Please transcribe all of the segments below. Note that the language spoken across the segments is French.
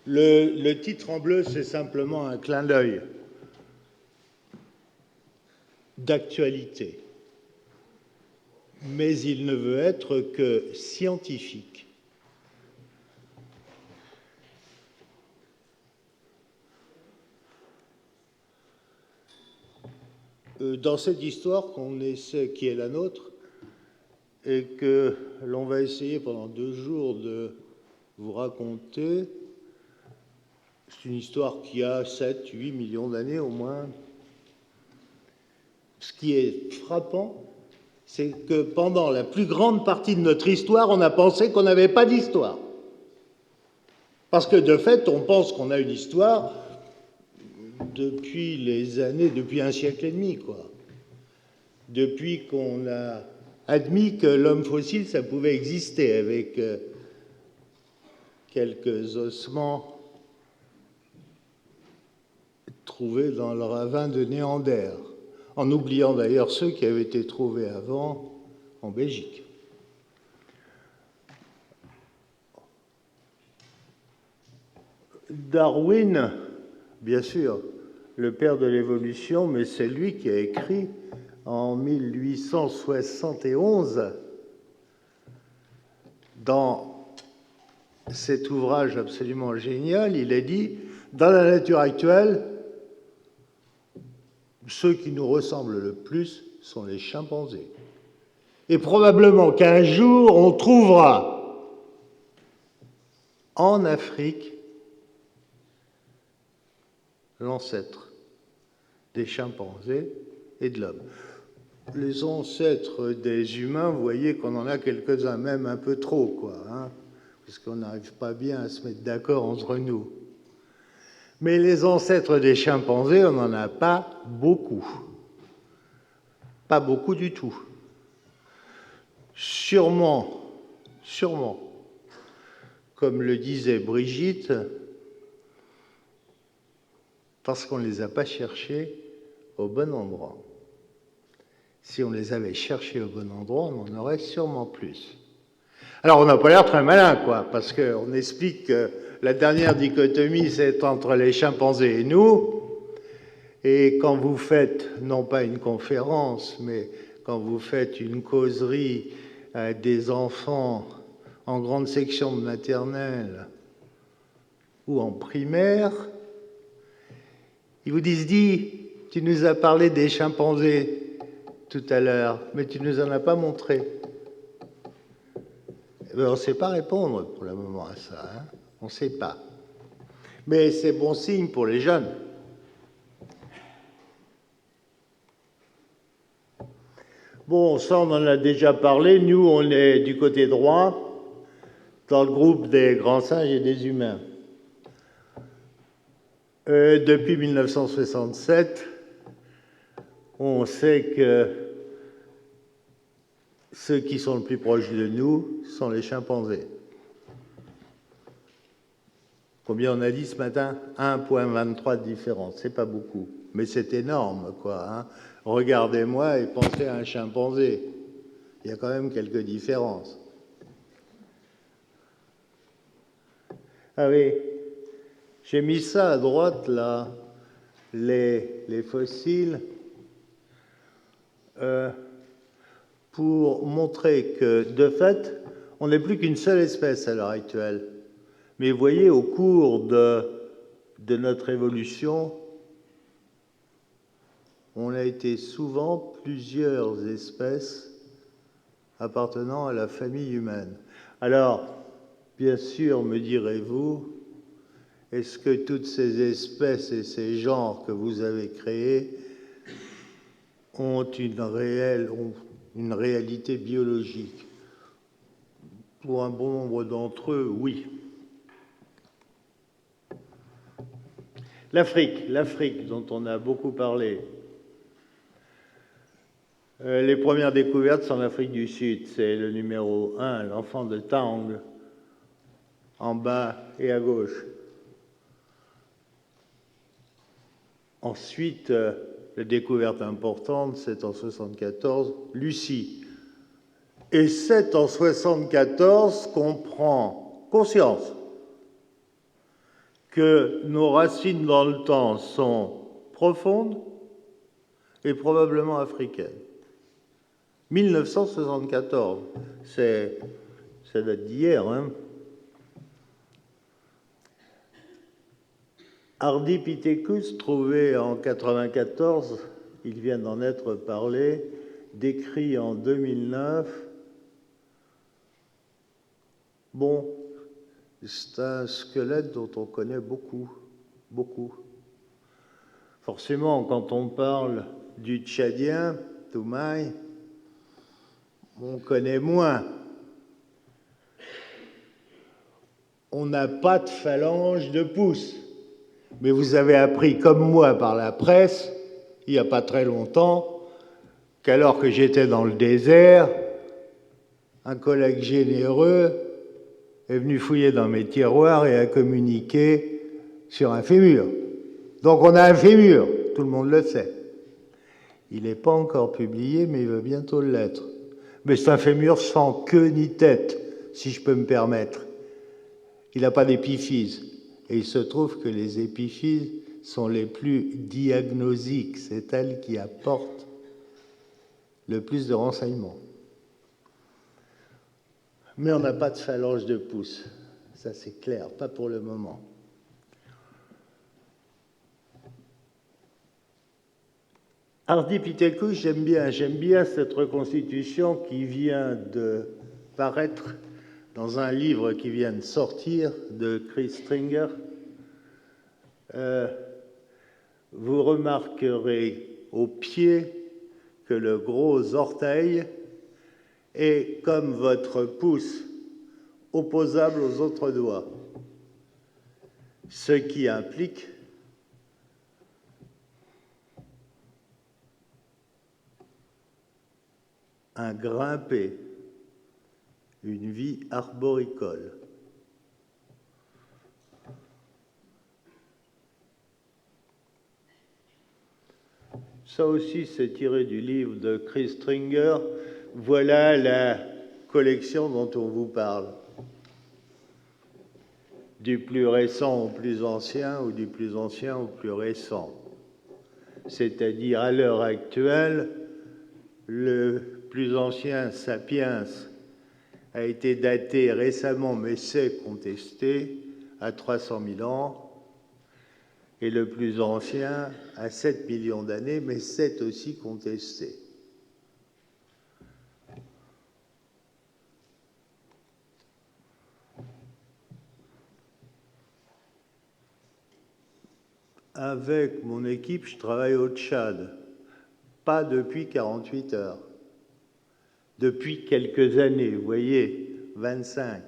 Le titre en bleu, c'est simplement un clin d'œil d'actualité, mais il ne veut être que scientifique. Dans cette histoire qu'on essaie, qui est la nôtre, et que l'on va essayer pendant 2 jours de vous raconter, c'est une histoire qui a 7, 8 millions d'années au moins. Ce qui est frappant, c'est que pendant la plus grande partie de notre histoire, on a pensé qu'on n'avait pas d'histoire. Parce que de fait, on pense qu'on a une histoire depuis les années, depuis un siècle et demi, quoi. Depuis qu'on a admis que l'homme fossile, ça pouvait exister avec quelques ossements trouvés dans le ravin de Néander, en oubliant d'ailleurs ceux qui avaient été trouvés avant en Belgique. Darwin, bien sûr, le père de l'évolution, mais c'est lui qui a écrit en 1871 dans cet ouvrage absolument génial, il a dit « Dans la nature actuelle, ceux qui nous ressemblent le plus sont les chimpanzés. Et probablement qu'un jour, on trouvera en Afrique l'ancêtre des chimpanzés et de l'homme. » Les ancêtres des humains, vous voyez qu'on en a quelques-uns, même un peu trop, quoi, hein, parce qu'on n'arrive pas bien à se mettre d'accord entre nous. Mais les ancêtres des chimpanzés, on n'en a pas beaucoup. Pas beaucoup du tout. Sûrement, comme le disait Brigitte, parce qu'on ne les a pas cherchés au bon endroit. Si on les avait cherchés au bon endroit, on en aurait sûrement plus. Alors, on n'a pas l'air très malin, quoi, parce qu'on explique que la dernière dichotomie, c'est entre les chimpanzés et nous. Et quand vous faites, non pas une conférence, mais quand vous faites une causerie à des enfants en grande section de maternelle ou en primaire, ils vous disent « Dis, tu nous as parlé des chimpanzés tout à l'heure, mais tu ne nous en as pas montré. » On ne sait pas répondre pour le moment à ça, hein, on ne sait pas. Mais c'est bon signe pour les jeunes. Bon, ça on en a déjà parlé, nous on est du côté droit, dans le groupe des grands singes et des humains. Depuis 1967, on sait que ceux qui sont le plus proches de nous sont les chimpanzés. Combien on a dit ce matin? 1,23 de différence, c'est pas beaucoup, mais c'est énorme, quoi, hein. Regardez-moi et pensez à un chimpanzé. Il y a quand même quelques différences. Ah oui, j'ai mis ça à droite, là, les fossiles, pour montrer que, de fait, on n'est plus qu'une seule espèce à l'heure actuelle. Mais vous voyez, au cours de notre évolution, on a été souvent plusieurs espèces appartenant à la famille humaine. Alors, bien sûr, me direz-vous, est-ce que toutes ces espèces et ces genres que vous avez créés ont une réalité biologique? Pour un bon nombre d'entre eux, oui. L'Afrique, dont on a beaucoup parlé. Les premières découvertes sont en Afrique du Sud. C'est le numéro 1, l'enfant de Tang, en bas et à gauche. Ensuite, la découverte importante, c'est en 1974, Lucie. Et c'est en 1974 qu'on prend conscience que nos racines dans le temps sont profondes et probablement africaines. 1974, ça date d'hier, hein. Ardipithecus, trouvé en 1994, il vient d'en être parlé, décrit en 2009. Bon, c'est un squelette dont on connaît beaucoup, beaucoup. Forcément, quand on parle du Tchadien, Toumaï, on connaît moins. On n'a pas de phalange de pouce. Mais vous avez appris, comme moi, par la presse, il n'y a pas très longtemps, qu'alors que j'étais dans le désert, un collègue généreux est venu fouiller dans mes tiroirs et a communiqué sur un fémur. Donc on a un fémur, tout le monde le sait. Il n'est pas encore publié, mais il va bientôt l'être. Mais c'est un fémur sans queue ni tête, si je peux me permettre. Il n'a pas d'épiphyse. Et il se trouve que les épiphyses sont les plus diagnosiques, c'est elles qui apportent le plus de renseignements. Mais on n'a pas de phalange de pouce, ça c'est clair, pas pour le moment. Ardipithecus, j'aime bien cette reconstitution qui vient de paraître dans un livre qui vient de sortir de Chris Stringer. Vous remarquerez au pied que le gros orteil est, comme votre pouce, opposable aux autres doigts, ce qui implique un grimpé, une vie arboricole. Ça aussi, c'est tiré du livre de Chris Stringer. Voilà la collection dont on vous parle. Du plus récent au plus ancien ou du plus ancien au plus récent. C'est-à-dire, à l'heure actuelle, le plus ancien Sapiens a été daté récemment, mais c'est contesté, à 300 000 ans, et le plus ancien à 7 millions d'années, mais c'est aussi contesté. Avec mon équipe, je travaille au Tchad, pas depuis 48 heures, depuis quelques années, vous voyez, 25.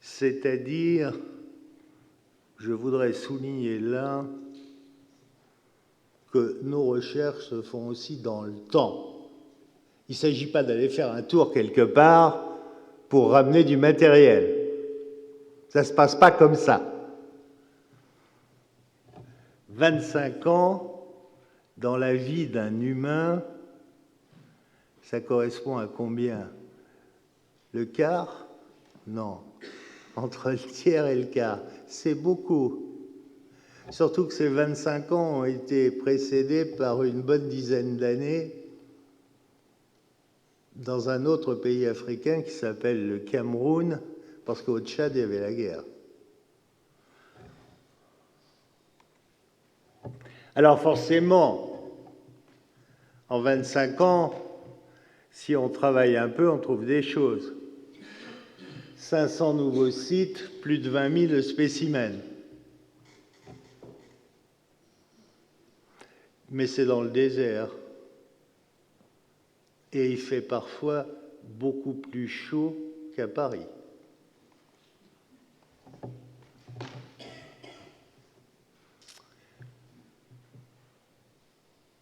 C'est-à-dire, je voudrais souligner là que nos recherches se font aussi dans le temps. Il ne s'agit pas d'aller faire un tour quelque part pour ramener du matériel. Ça ne se passe pas comme ça. 25 ans dans la vie d'un humain, ça correspond à combien? Le quart? Non. Entre le tiers et le quart. C'est beaucoup. Surtout que ces 25 ans ont été précédés par une bonne dizaine d'années dans un autre pays africain qui s'appelle le Cameroun, parce qu'au Tchad, il y avait la guerre. Alors forcément, en 25 ans, si on travaille un peu, on trouve des choses. 500 nouveaux sites, plus de 20 000 spécimens. Mais c'est dans le désert. Et il fait parfois beaucoup plus chaud qu'à Paris.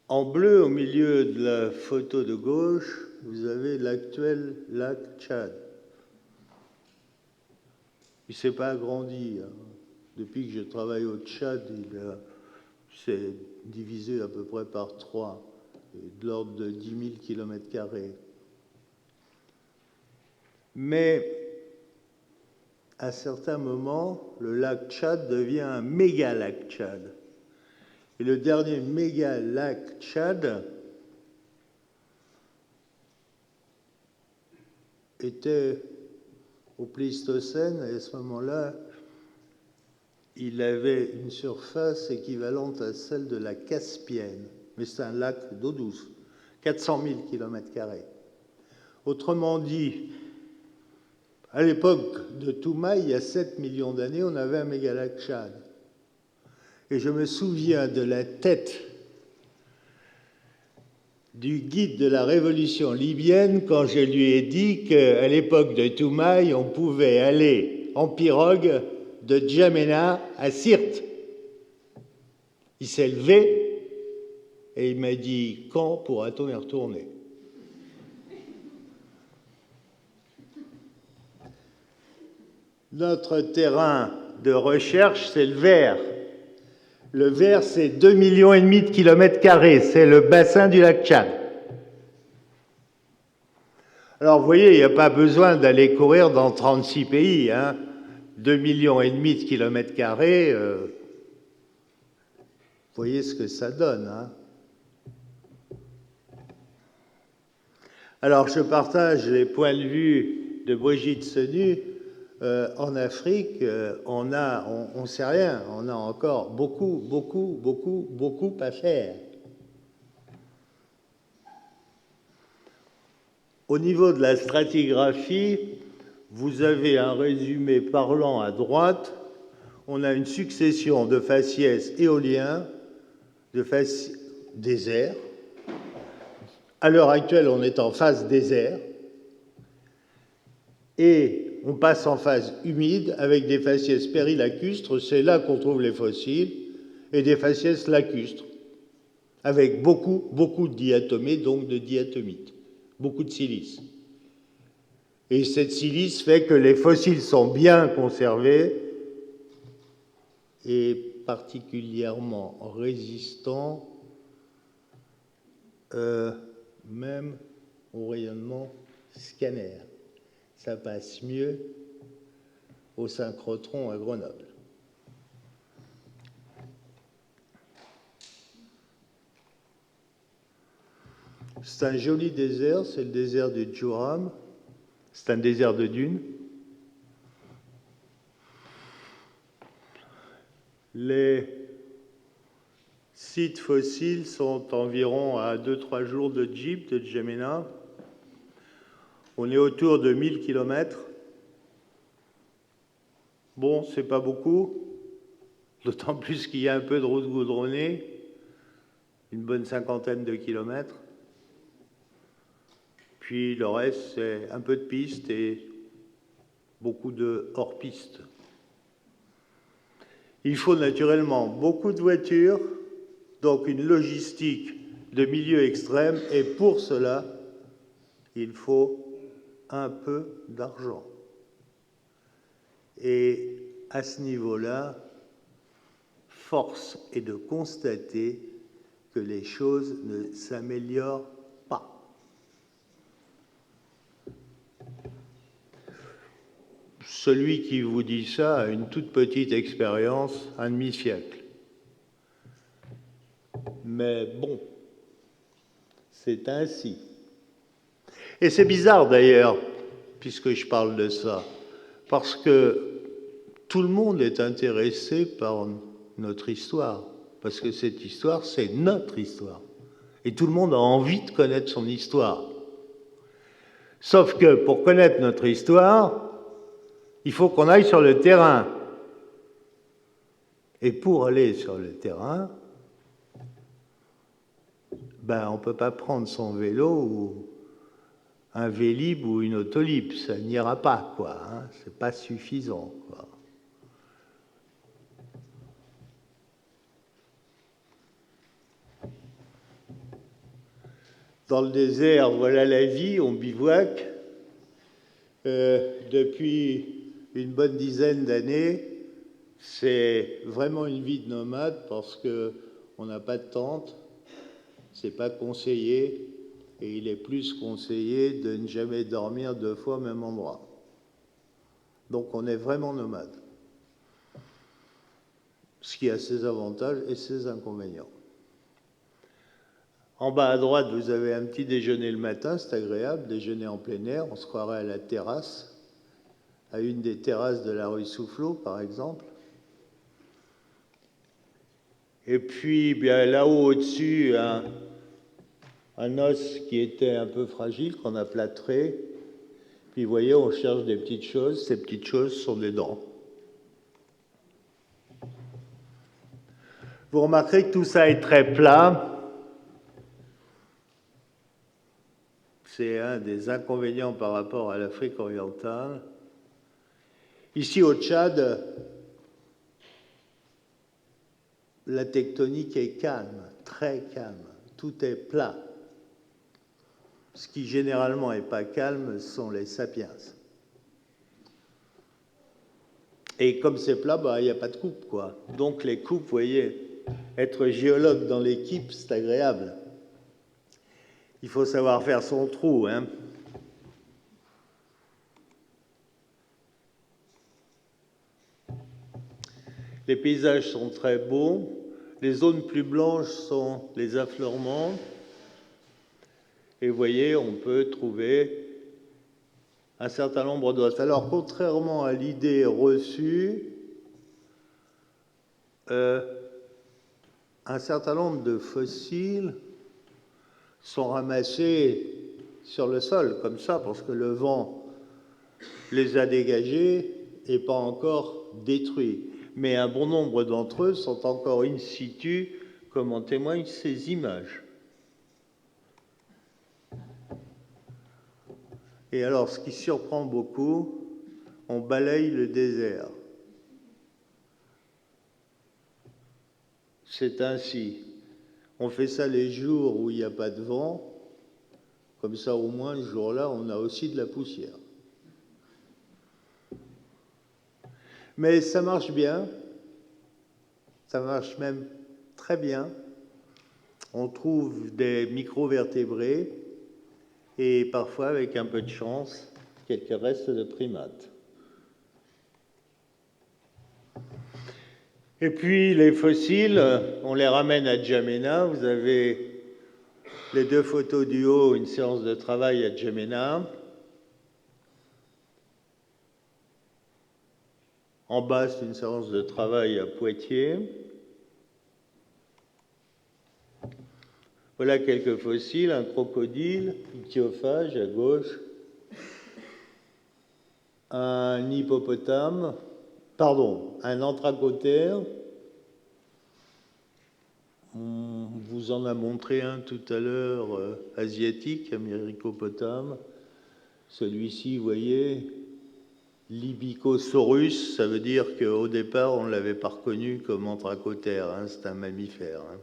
En bleu, au milieu de la photo de gauche, vous avez l'actuel lac Tchad. Il ne s'est pas agrandi. Depuis que je travaille au Tchad, il s'est divisé à peu près par 3, de l'ordre de 10 000 km². Mais à certains moments, le lac Tchad devient un méga-lac Tchad. Et le dernier méga-lac Tchad était au Pléistocène, et à ce moment-là, il avait une surface équivalente à celle de la Caspienne, mais c'est un lac d'eau douce, 400 000 km². Autrement dit, à l'époque de Toumaï, il y a 7 millions d'années, on avait un mégalac Tchad. Et je me souviens de la tête du guide de la révolution libyenne quand je lui ai dit qu'à l'époque de Toumaï, on pouvait aller en pirogue de Djamena à Sirte. Il s'est levé et il m'a dit « Quand pourra-t-on y retourner ?» Notre terrain de recherche, c'est le vert. Le vert, c'est 2,5 millions de kilomètres carrés. C'est le bassin du lac Tchad. Alors, vous voyez, il n'y a pas besoin d'aller courir dans 36 pays. 2,5 millions de kilomètres carrés, vous voyez ce que ça donne. Alors, je partage les points de vue de Brigitte Senu. En Afrique, on ne sait rien. On a encore beaucoup à faire. Au niveau de la stratigraphie, vous avez un résumé parlant à droite. On a une succession de faciès éoliens, de désert. À l'heure actuelle, on est en phase désert. Et on passe en phase humide avec des faciès périlacustres, c'est là qu'on trouve les fossiles, et des faciès lacustres, avec beaucoup de diatomées, donc de diatomite, beaucoup de silice. Et cette silice fait que les fossiles sont bien conservés et particulièrement résistants même au rayonnement scanner. Ça passe mieux au synchrotron à Grenoble. C'est un joli désert, c'est le désert du Djouram. C'est un désert de dunes. Les sites fossiles sont environ à 2-3 jours de jeep de Djamena. On est autour de 1000 km. Bon, c'est pas beaucoup, d'autant plus qu'il y a un peu de route goudronnée, une bonne 50aine de kilomètres. Puis le reste, c'est un peu de pistes et beaucoup de hors-piste. Il faut naturellement beaucoup de voitures, donc une logistique de milieu extrême, et pour cela, il faut un peu d'argent. Et à ce niveau-là, force est de constater que les choses ne s'améliorent pas. Celui qui vous dit ça a une toute petite expérience, un demi-siècle. Mais bon, c'est ainsi. Et c'est bizarre d'ailleurs, puisque je parle de ça, parce que tout le monde est intéressé par notre histoire, parce que cette histoire, c'est notre histoire. Et tout le monde a envie de connaître son histoire. Sauf que pour connaître notre histoire, il faut qu'on aille sur le terrain. Et pour aller sur le terrain, on ne peut pas prendre son vélo ou un Vélib ou une Autolib, ça n'ira pas, quoi. C'est pas suffisant, quoi. Dans le désert, voilà la vie, on bivouac. Depuis une bonne dizaine d'années, c'est vraiment une vie de nomade parce qu'on n'a pas de tente, c'est pas conseillé, et il est plus conseillé de ne jamais dormir 2 fois au même endroit. Donc on est vraiment nomade. Ce qui a ses avantages et ses inconvénients. En bas à droite, vous avez un petit déjeuner le matin, c'est agréable, déjeuner en plein air, on se croirait à la terrasse, à une des terrasses de la rue Soufflot, par exemple. Et puis, bien là-haut, au-dessus, un os qui était un peu fragile, qu'on a plâtré. Puis, vous voyez, on cherche des petites choses. Ces petites choses sont des dents. Vous remarquerez que tout ça est très plat. C'est un des inconvénients par rapport à l'Afrique orientale. Ici, au Tchad, la tectonique est calme, très calme. Tout est plat. Ce qui généralement n'est pas calme sont les sapiens. Et comme c'est plat, il n'y a pas de coupe, quoi. Donc les coupes, vous voyez, être géologue dans l'équipe, c'est agréable. Il faut savoir faire son trou, hein. Les paysages sont très beaux. Les zones plus blanches sont les affleurements. Et vous voyez, on peut trouver un certain nombre d'os. Alors, contrairement à l'idée reçue, un certain nombre de fossiles sont ramassés sur le sol, comme ça, parce que le vent les a dégagés et pas encore détruits. Mais un bon nombre d'entre eux sont encore in situ, comme en témoignent ces images. Et alors, ce qui surprend beaucoup, on balaye le désert. C'est ainsi. On fait ça les jours où il n'y a pas de vent, comme ça au moins ce jour-là, on a aussi de la poussière. Mais ça marche bien, ça marche même très bien. On trouve des microvertébrés et parfois, avec un peu de chance, quelques restes de primates. Et puis les fossiles, on les ramène à N'Djamena. Vous avez les deux photos du haut, une séance de travail à N'Djamena. En bas, c'est une séance de travail à Poitiers. Voilà quelques fossiles, un crocodile, ichthyophage à gauche, un hippopotame, un anthracotère. On vous en a montré un tout à l'heure, asiatique, américopotame. Celui-ci, vous voyez, Libycosaurus, ça veut dire qu'au départ, on ne l'avait pas reconnu comme anthracotère, hein, c'est un mammifère. Hein.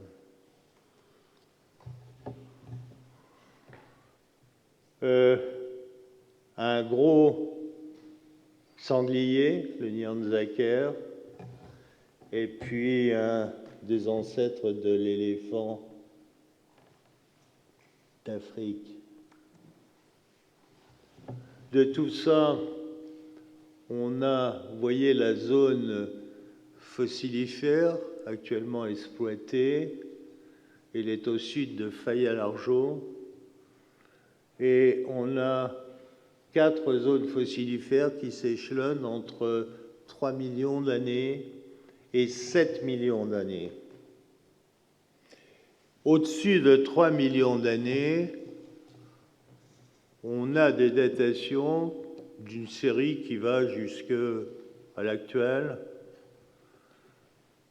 Un gros sanglier, le Nyanzaker, et puis un des ancêtres de l'éléphant d'Afrique. De tout ça, on a, vous voyez, la zone fossilifère actuellement exploitée. Elle est au sud de Faya-Largeau. Et on a 4 zones fossilifères qui s'échelonnent entre 3 millions d'années et 7 millions d'années. Au-dessus de 3 millions d'années, on a des datations d'une série qui va jusqu'à l'actuel.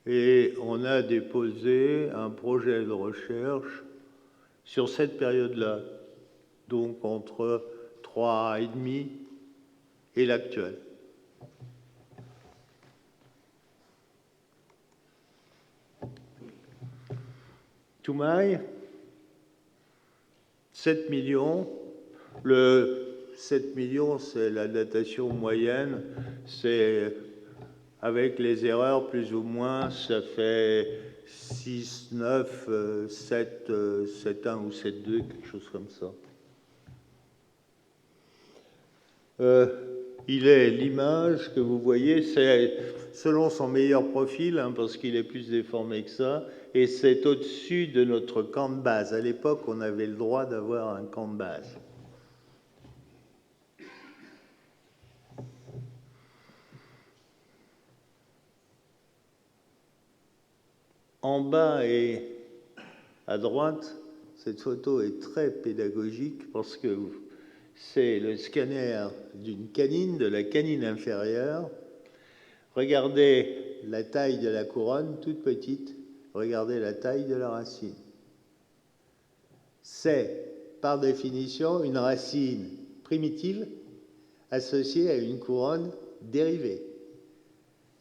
Et on a déposé un projet de recherche sur cette période-là, donc entre 3,5 et l'actuel. Toumaï, 7 millions. Le 7 millions, c'est la datation moyenne. C'est, avec les erreurs, plus ou moins, ça fait 6, 9, 7, 7, 1 ou 7, 2, quelque chose comme ça. il est l'image que vous voyez, c'est selon son meilleur profil, hein, parce qu'il est plus déformé que ça, et c'est au-dessus de notre camp de base. À l'époque, on avait le droit d'avoir un camp de base. En bas et à droite, cette photo est très pédagogique parce que c'est le scanner d'une canine, de la canine inférieure. Regardez la taille de la couronne, toute petite. Regardez la taille de la racine. C'est, par définition, une racine primitive associée à une couronne dérivée.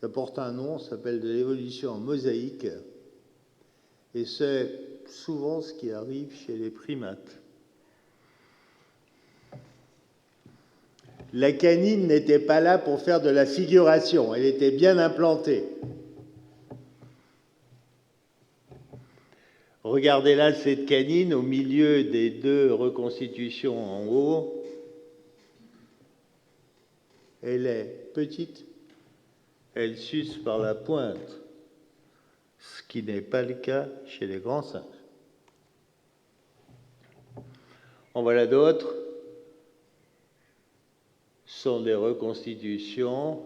Ça porte un nom, ça s'appelle de l'évolution en mosaïque. Et c'est souvent ce qui arrive chez les primates. La canine n'était pas là pour faire de la figuration, elle était bien implantée. Regardez là cette canine au milieu des deux reconstitutions en haut. Elle est petite, elle suce par la pointe, ce qui n'est pas le cas chez les grands singes. En voilà d'autres. Sont des reconstitutions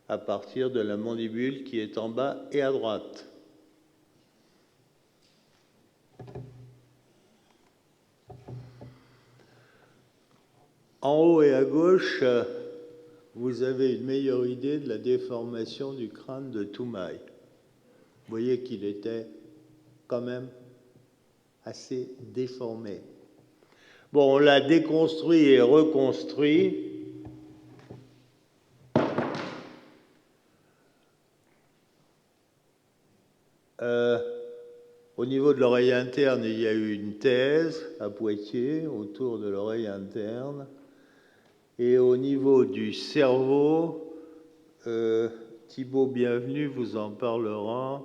à partir de la mandibule qui est en bas et à droite. En haut et à gauche, vous avez une meilleure idée de la déformation du crâne de Toumaï. Vous voyez qu'il était quand même assez déformé. Bon, on l'a déconstruit et reconstruit. Au niveau de l'oreille interne, il y a eu une thèse à Poitiers autour de l'oreille interne. Et au niveau du cerveau, Thibaut Bienvenu vous en parlera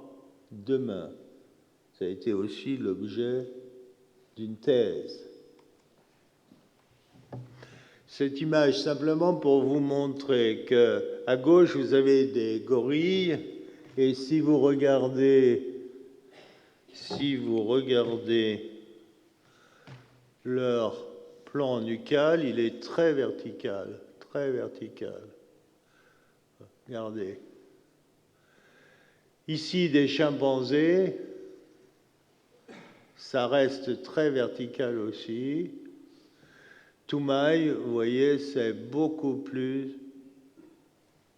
demain. Ça a été aussi l'objet d'une thèse. Cette image, simplement pour vous montrer qu'à gauche, vous avez des gorilles, et si vous regardez leur plan nucal, il est très vertical, très vertical. Regardez. Ici, des chimpanzés, ça reste très vertical aussi. Toumaï, vous voyez, c'est beaucoup plus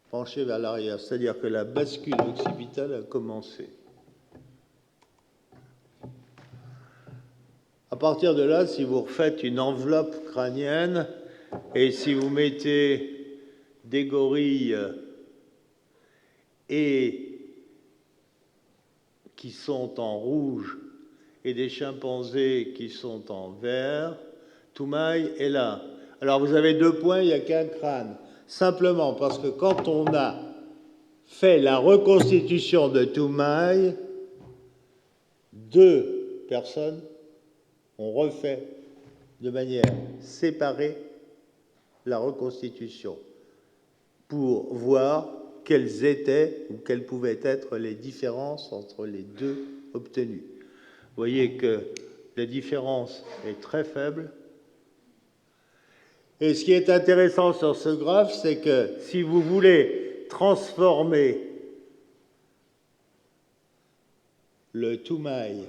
penché vers l'arrière, c'est-à-dire que la bascule occipitale a commencé. À partir de là, si vous refaites une enveloppe crânienne et si vous mettez des gorilles et qui sont en rouge et des chimpanzés qui sont en vert, Toumaï est là. Alors vous avez 2 points, il n'y a qu'un crâne. Simplement parce que quand on a fait la reconstitution de Toumaï, 2 personnes ont refait de manière séparée la reconstitution pour voir quelles étaient ou quelles pouvaient être les différences entre les 2 obtenues. Vous voyez que la différence est très faible. Et ce qui est intéressant sur ce graphe, c'est que si vous voulez transformer le Toumaï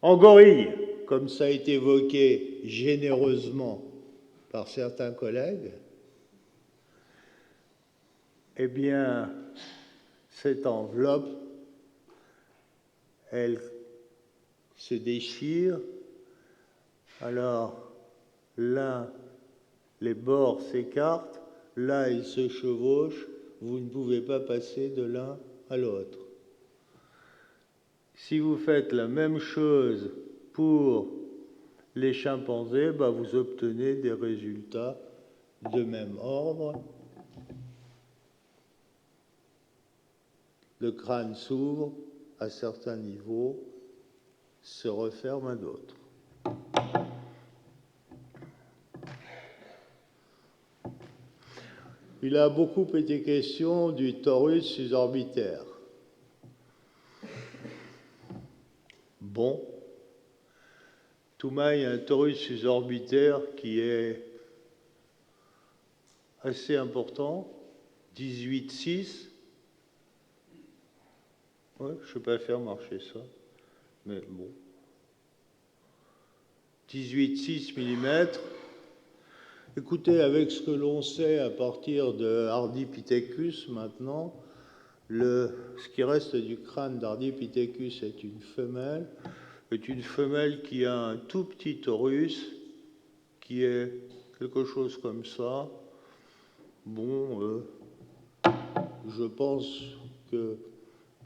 en gorille, comme ça a été évoqué généreusement par certains collègues, eh bien, cette enveloppe, elle se déchire. Alors, là, les bords s'écartent, là, ils se chevauchent, vous ne pouvez pas passer de l'un à l'autre. Si vous faites la même chose pour les chimpanzés, vous obtenez des résultats de même ordre. Le crâne s'ouvre à certains niveaux, se referme à d'autres. il a beaucoup été question du torus suborbitaire. Bon, Toumaï a un torus suborbitaire qui est assez important, 18,6. Ouais, je ne sais pas faire marcher ça, mais bon. 18,6 mm. Écoutez, avec ce que l'on sait à partir de Ardipithecus maintenant, ce qui reste du crâne d'Ardipithecus est une femelle qui a un tout petit torus, qui est quelque chose comme ça. Bon, je pense que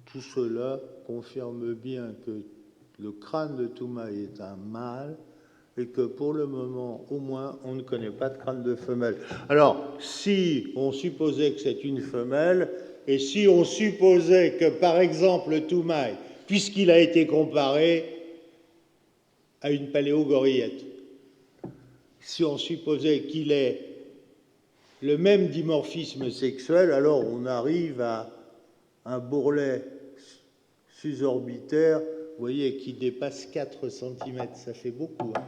tout cela confirme bien que le crâne de Toumaï est un mâle et que pour le moment, au moins, on ne connaît pas de crâne de femelle. Alors, si on supposait que c'est une femelle, et si on supposait que, par exemple, Toumaï, puisqu'il a été comparé à une paléogorillette, si on supposait qu'il ait le même dimorphisme sexuel, alors on arrive à un bourrelet suborbitaire, vous voyez, qui dépasse 4 cm. Ça fait beaucoup, hein.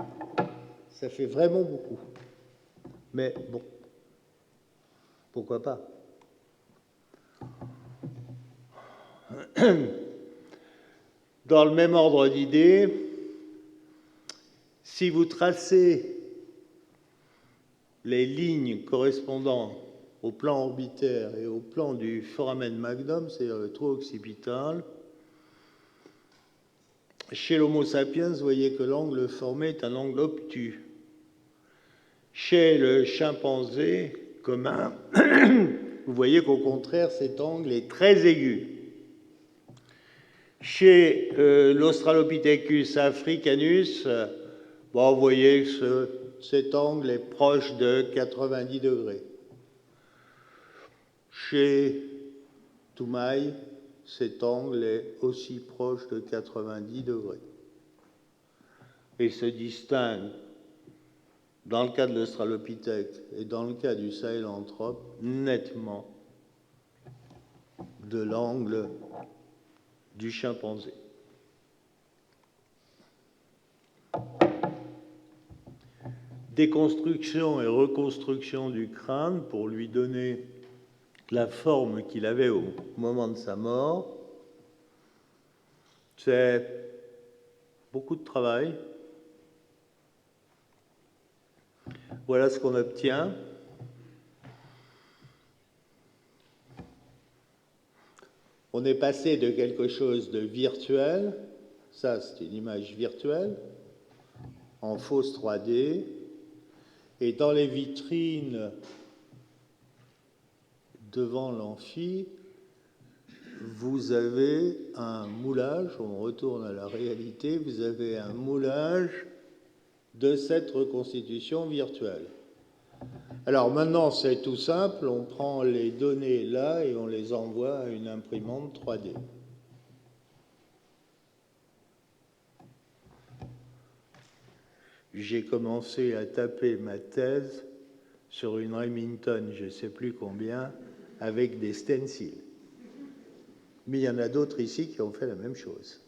Ça fait vraiment beaucoup. Mais bon, pourquoi pas? Dans le même ordre d'idées, si vous tracez les lignes correspondant au plan orbitaire et au plan du foramen magnum, c'est-à-dire le trou occipital, chez l'Homo sapiens, vous voyez que l'angle formé est un angle obtus. Chez le chimpanzé commun, vous voyez qu'au contraire, cet angle est très aigu. Chez l'Australopithecus africanus, bon, vous voyez que cet angle est proche de 90 degrés. Chez Toumaï, cet angle est aussi proche de 90 degrés. Et se distingue, dans le cas de l'Australopithèque et dans le cas du Sahelanthrope, nettement de l'angle du chimpanzé. Déconstruction et reconstruction du crâne pour lui donner la forme qu'il avait au moment de sa mort. C'est beaucoup de travail. Voilà ce qu'on obtient. On est passé de quelque chose de virtuel, ça c'est une image virtuelle, en fausse 3D, et dans les vitrines devant l'amphi, vous avez un moulage, on retourne à la réalité, vous avez un moulage de cette reconstitution virtuelle. Alors maintenant, c'est tout simple, on prend les données là et on les envoie à une imprimante 3D. J'ai commencé à taper ma thèse sur une Remington, je ne sais plus combien, avec des stencils. Mais il y en a d'autres ici qui ont fait la même chose.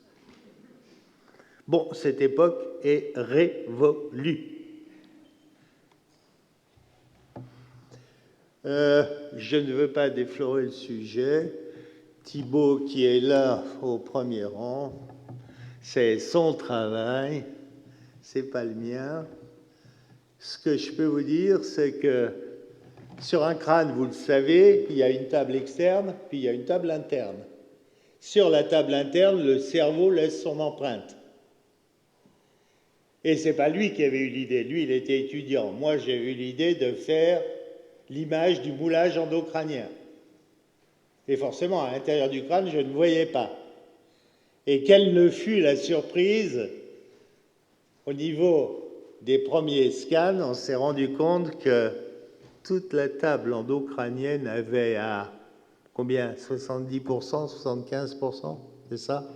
Bon, cette époque est révolue. Je ne veux pas déflorer le sujet. Thibault, qui est là au premier rang, c'est son travail, c'est pas le mien. Ce que je peux vous dire, c'est que sur un crâne, vous le savez, il y a une table externe, puis il y a une table interne. Sur la table interne, le cerveau laisse son empreinte. Et c'est pas lui qui avait eu l'idée. Lui, il était étudiant. Moi, j'ai eu l'idée de faire l'image du moulage endocrânien. Et forcément, à l'intérieur du crâne, je ne voyais pas. Et quelle ne fut la surprise au niveau des premiers scans, on s'est rendu compte que toute la table endocrânienne avait à combien? 70%, 75%, c'est ça?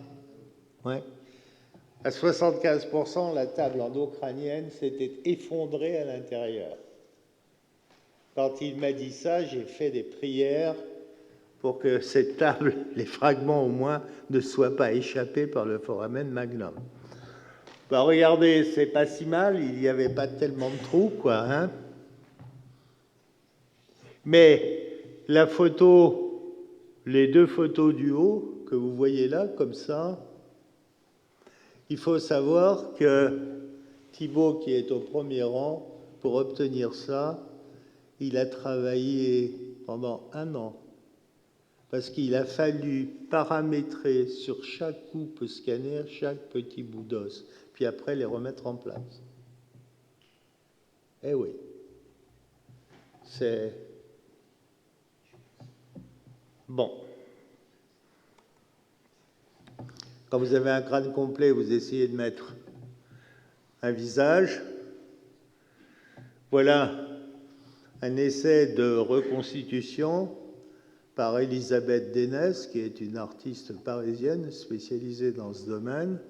Ouais. À 75%, la table endocrânienne s'était effondrée à l'intérieur. Quand il m'a dit ça, j'ai fait des prières pour que cette table, les fragments au moins, ne soient pas échappés par le foramen magnum. Bah, regardez, c'est pas si mal, il n'y avait pas tellement de trous, quoi, hein. Mais la photo, les deux photos du haut, que vous voyez là, comme ça, il faut savoir que Thibaut, qui est au premier rang, pour obtenir ça, il a travaillé pendant 1 an, parce qu'il a fallu paramétrer sur chaque coupe scanner chaque petit bout d'os, puis après les remettre en place. Eh oui, c'est... Bon. Quand vous avez un crâne complet, vous essayez de mettre un visage. Voilà un essai de reconstitution par Elisabeth Dénès, qui est une artiste parisienne spécialisée dans ce domaine,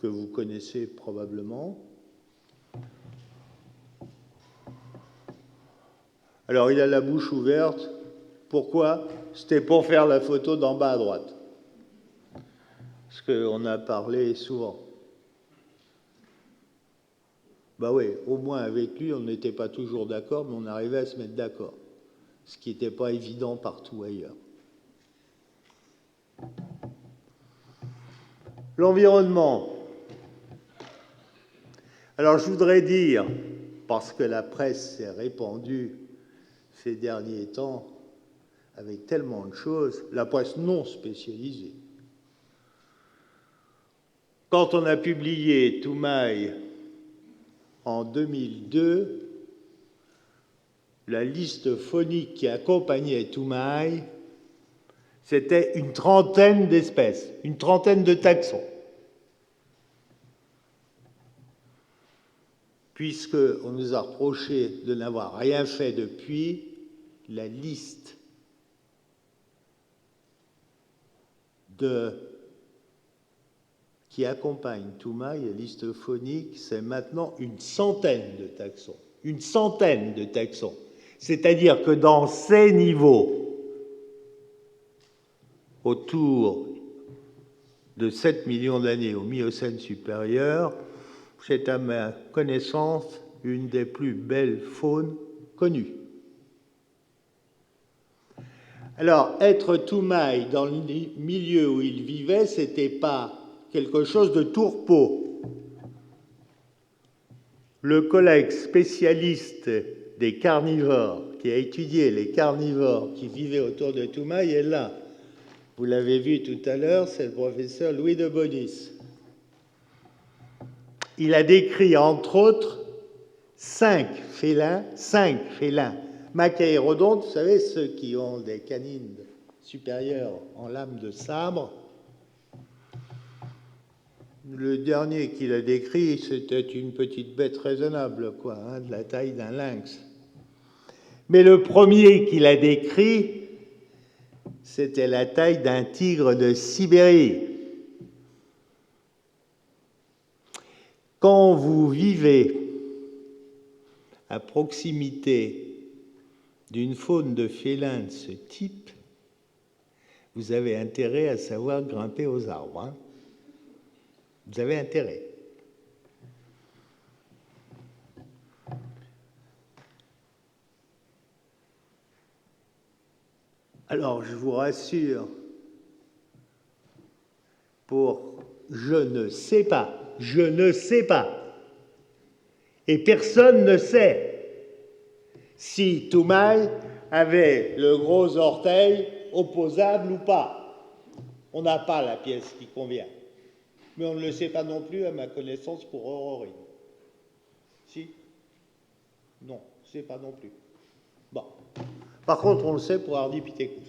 que vous connaissez probablement. Alors, il a la bouche ouverte. Pourquoi? C'était pour faire la photo d'en bas à droite. Parce qu'on a parlé souvent. Ben oui, au moins avec lui, on n'était pas toujours d'accord, mais on arrivait à se mettre d'accord. Ce qui n'était pas évident partout ailleurs. L'environnement. Alors, je voudrais dire, parce que la presse s'est répandue ces derniers temps avec tellement de choses, la presse non spécialisée. Quand on a publié Toumaï en 2002, la liste phonique qui accompagnait Toumaï, c'était une trentaine d'espèces, une trentaine de taxons. Puisqu'on nous a reproché de n'avoir rien fait depuis, la liste qui accompagne Toumaï, la liste phonique, c'est maintenant une centaine de taxons. Une centaine de taxons. C'est-à-dire que dans ces niveaux, autour de 7 millions d'années au Miocène supérieur, c'est à ma connaissance une des plus belles faunes connues. Alors, être Toumaï dans le milieu où il vivait, ce n'était pas quelque chose de tourpeau. Le collègue spécialiste des carnivores, qui a étudié les carnivores qui vivaient autour de Toumaï, est là. Vous l'avez vu tout à l'heure, c'est le professeur Louis de Bonis. Il a décrit, entre autres, 5 félins, macaérodontes, vous savez, ceux qui ont des canines supérieures en lame de sabre. Le dernier qu'il a décrit, c'était une petite bête raisonnable, quoi, hein, de la taille d'un lynx. Mais le premier qu'il a décrit, c'était la taille d'un tigre de Sibérie. Quand vous vivez à proximité d'une faune de félins de ce type, vous avez intérêt à savoir grimper aux arbres. Hein. Vous avez intérêt. Alors, je vous rassure, pour je ne sais pas, et personne ne sait si Toumaï avait le gros orteil opposable ou pas. On n'a pas la pièce qui convient. Mais on ne le sait pas non plus, à ma connaissance, pour Aurorine. Si? Non, on ne sait pas non plus. Bon. Par contre, on le sait pour Ardipithecus.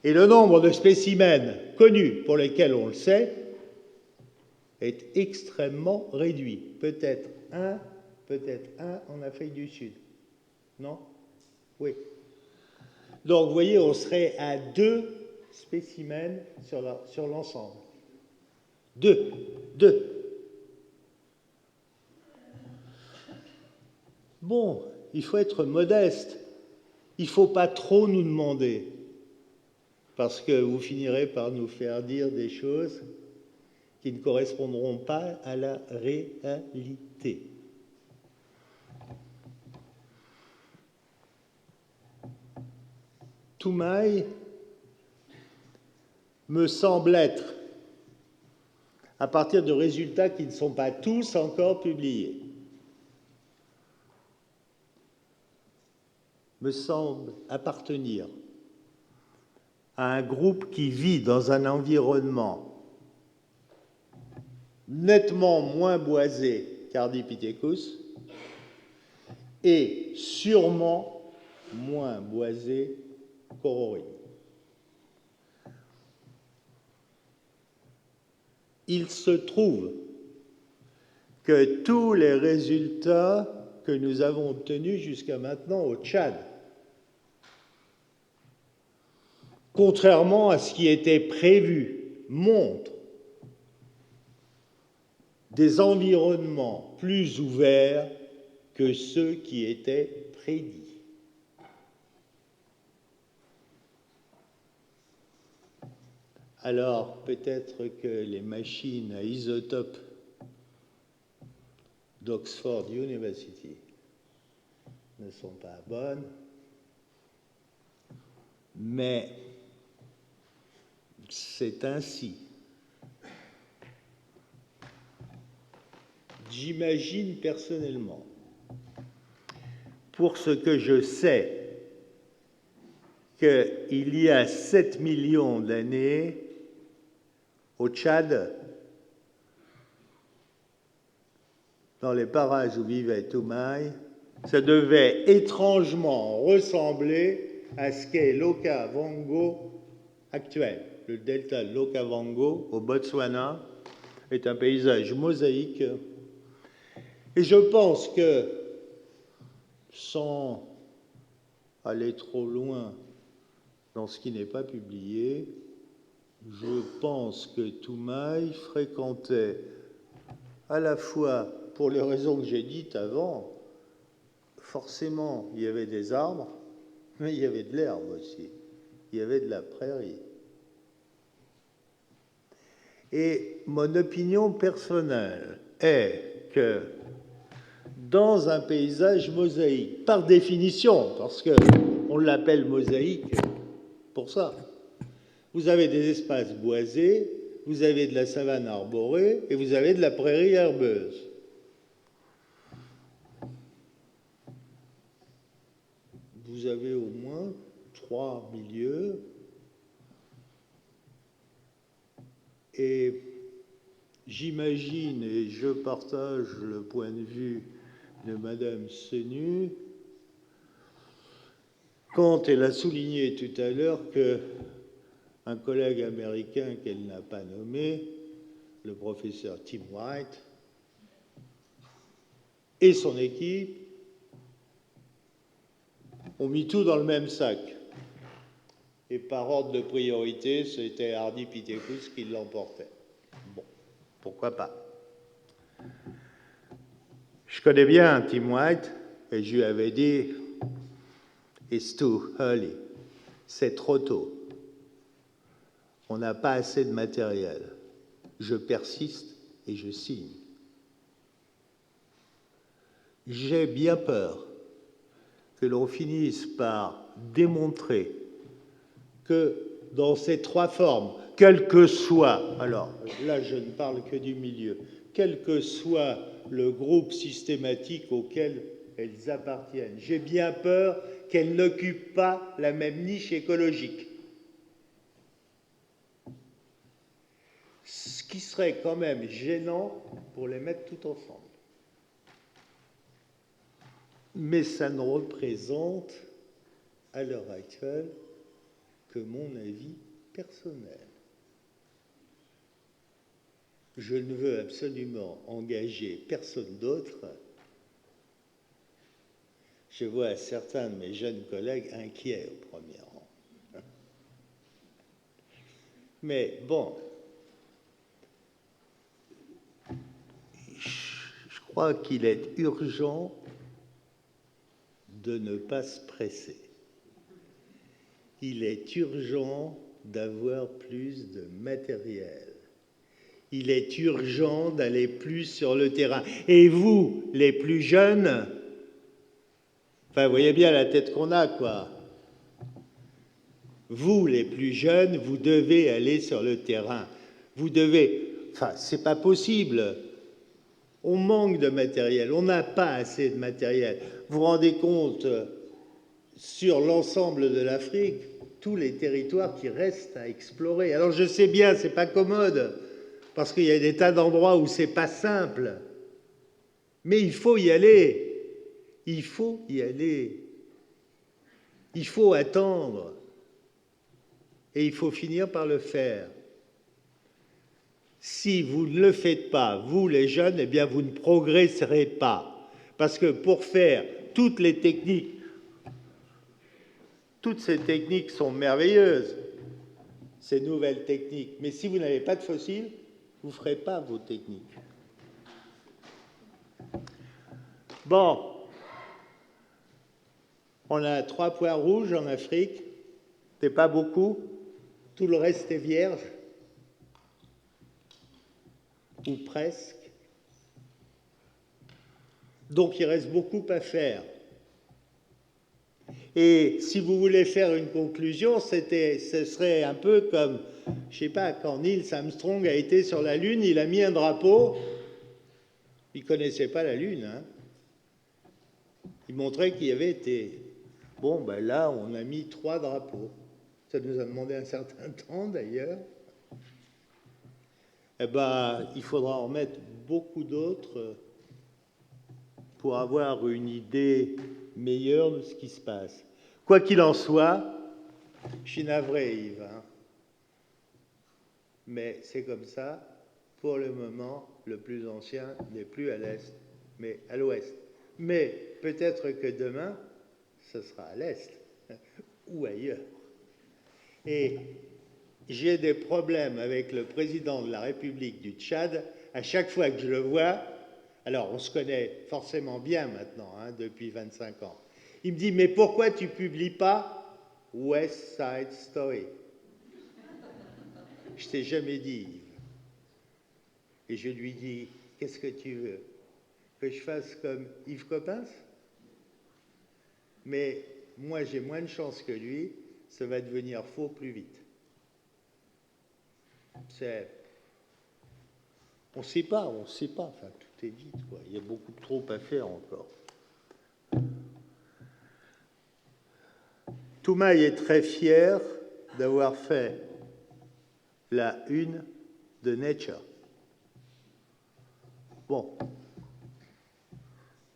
Et le nombre de spécimens connus pour lesquels on le sait est extrêmement réduit. Peut-être un en Afrique du Sud. Non? Oui. Donc, vous voyez, on serait à 2 spécimens sur l'ensemble. 2. Bon, il faut être modeste. Il ne faut pas trop nous demander, parce que vous finirez par nous faire dire des choses qui ne correspondront pas à la réalité. Toumaï me semble être, à partir de résultats qui ne sont pas tous encore publiés, me semble appartenir à un groupe qui vit dans un environnement nettement moins boisé qu'Ardipithecus et sûrement moins boisé qu'Ororine. Il se trouve que tous les résultats que nous avons obtenus jusqu'à maintenant au Tchad, contrairement à ce qui était prévu, montrent des environnements plus ouverts que ceux qui étaient prédits. Alors, peut-être que les machines à isotopes d'Oxford University ne sont pas bonnes, mais c'est ainsi. J'imagine personnellement, pour ce que je sais, qu'il y a 7 millions d'années, au Tchad, dans les parages où vivait Toumaï, ça devait étrangement ressembler à ce qu'est l'Okavango actuel. Le delta de l'Okavango, au Botswana, est un paysage mosaïque. Et je pense que, sans aller trop loin dans ce qui n'est pas publié, je pense que Toumaï fréquentait à la fois, pour les raisons que j'ai dites avant, forcément, il y avait des arbres, mais il y avait de l'herbe aussi. Il y avait de la prairie. Et mon opinion personnelle est que dans un paysage mosaïque, par définition, parce qu'on l'appelle mosaïque pour ça, vous avez des espaces boisés, vous avez de la savane arborée et vous avez de la prairie herbeuse. Vous avez au moins 3 milieux et j'imagine, et je partage le point de vue de Madame Senu, quand elle a souligné tout à l'heure qu'un collègue américain qu'elle n'a pas nommé, le professeur Tim White, et son équipe ont mis tout dans le même sac. Et par ordre de priorité, c'était Ardipithecus qui l'emportait. Bon, pourquoi pas. Je connais bien Tim White, et je lui avais dit « It's too early », c'est trop tôt. On n'a pas assez de matériel. Je persiste et je signe. J'ai bien peur que l'on finisse par démontrer que dans ces 3 formes, quel que soit, alors là je ne parle que du milieu, quel que soit le groupe systématique auquel elles appartiennent, j'ai bien peur qu'elles n'occupent pas la même niche écologique. Ce qui serait quand même gênant pour les mettre tout ensemble. Mais ça ne représente, à l'heure actuelle, que mon avis personnel. Je ne veux absolument engager personne d'autre. Je vois certains de mes jeunes collègues inquiets au premier rang. Mais bon, je crois qu'il est urgent de ne pas se presser. Il est urgent d'avoir plus de matériel. Il est urgent d'aller plus sur le terrain. Et vous, les plus jeunes, enfin, vous voyez bien la tête qu'on a, quoi. Vous, les plus jeunes, vous devez aller sur le terrain. Vous devez... Enfin, c'est pas possible. On manque de matériel. On n'a pas assez de matériel. Vous vous rendez compte, sur l'ensemble de l'Afrique, tous les territoires qui restent à explorer. Alors, je sais bien, c'est pas commode, parce qu'il y a des tas d'endroits où c'est pas simple. Mais il faut y aller. Il faut y aller. Il faut attendre. Et il faut finir par le faire. Si vous ne le faites pas, vous les jeunes, eh bien vous ne progresserez pas. Parce que pour faire toutes les techniques, toutes ces techniques sont merveilleuses, ces nouvelles techniques, mais si vous n'avez pas de fossiles, vous ne ferez pas vos techniques. Bon, on a 3 points rouges en Afrique, c'est pas beaucoup, tout le reste est vierge, ou presque. Donc il reste beaucoup à faire. Et si vous voulez faire une conclusion, ce serait un peu comme, je ne sais pas, quand Neil Armstrong a été sur la Lune, il a mis un drapeau, il ne connaissait pas la Lune, hein. Il montrait qu'il y avait été. Bon, ben là, on a mis 3 drapeaux. Ça nous a demandé un certain temps, d'ailleurs. Eh ben, il faudra en mettre beaucoup d'autres pour avoir une idée meilleure de ce qui se passe. Quoi qu'il en soit, je suis navré, Yves, hein, mais c'est comme ça. Pour le moment, le plus ancien n'est plus à l'est, mais à l'ouest. Mais peut-être que demain, ce sera à l'est ou ailleurs. Et j'ai des problèmes avec le président de la République du Tchad. À chaque fois que je le vois, alors on se connaît forcément bien maintenant, hein, depuis 25 ans, il me dit « Mais pourquoi tu ne publies pas West Side Story ?» Je ne t'ai jamais dit, Yves. Et je lui dis « Qu'est-ce que tu veux? Que je fasse comme Yves Coppens ?» Mais moi, j'ai moins de chance que lui, ça va devenir faux plus vite. On ne sait pas, enfin, tout est vite, quoi. Il y a beaucoup trop à faire encore. Toumaï est très fier d'avoir fait la une de Nature. Bon,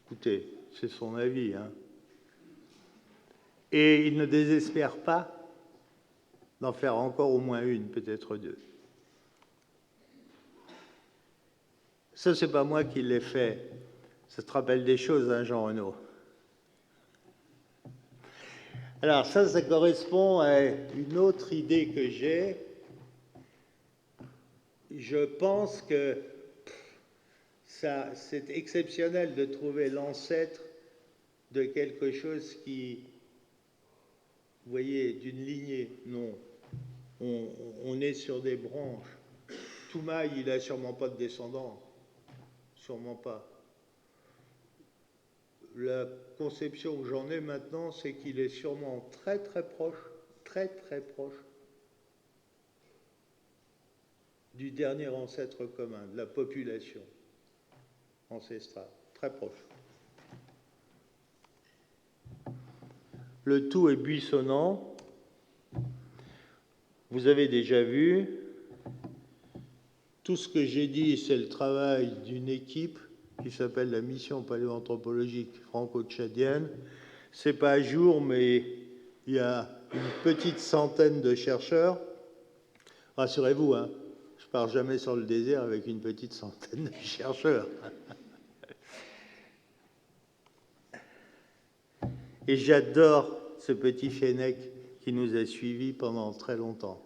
écoutez, c'est son avis, hein. Et il ne désespère pas d'en faire encore au moins une, peut-être 2. Ça, c'est pas moi qui l'ai fait. Ça te rappelle des choses, hein, Jean Renaud? Alors ça correspond à une autre idée que j'ai. Je pense que c'est exceptionnel de trouver l'ancêtre de quelque chose qui, vous voyez, d'une lignée. Non, on est sur des branches. Toumaï, il n'a sûrement pas de descendants. Sûrement pas. La conception que j'en ai maintenant, c'est qu'il est sûrement très proche du dernier ancêtre commun, de la population ancestrale, très proche. Le tout est buissonnant. Vous avez déjà vu. Tout ce que j'ai dit, c'est le travail d'une équipe qui s'appelle la mission paléoanthropologique franco-tchadienne. Ce n'est pas à jour, mais il y a une petite centaine de chercheurs. Rassurez-vous, hein, je ne pars jamais sur le désert avec une petite centaine de chercheurs. Et j'adore ce petit fennec qui nous a suivis pendant très longtemps.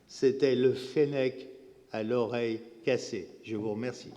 C'était le fennec à l'oreille cassée. Je vous remercie.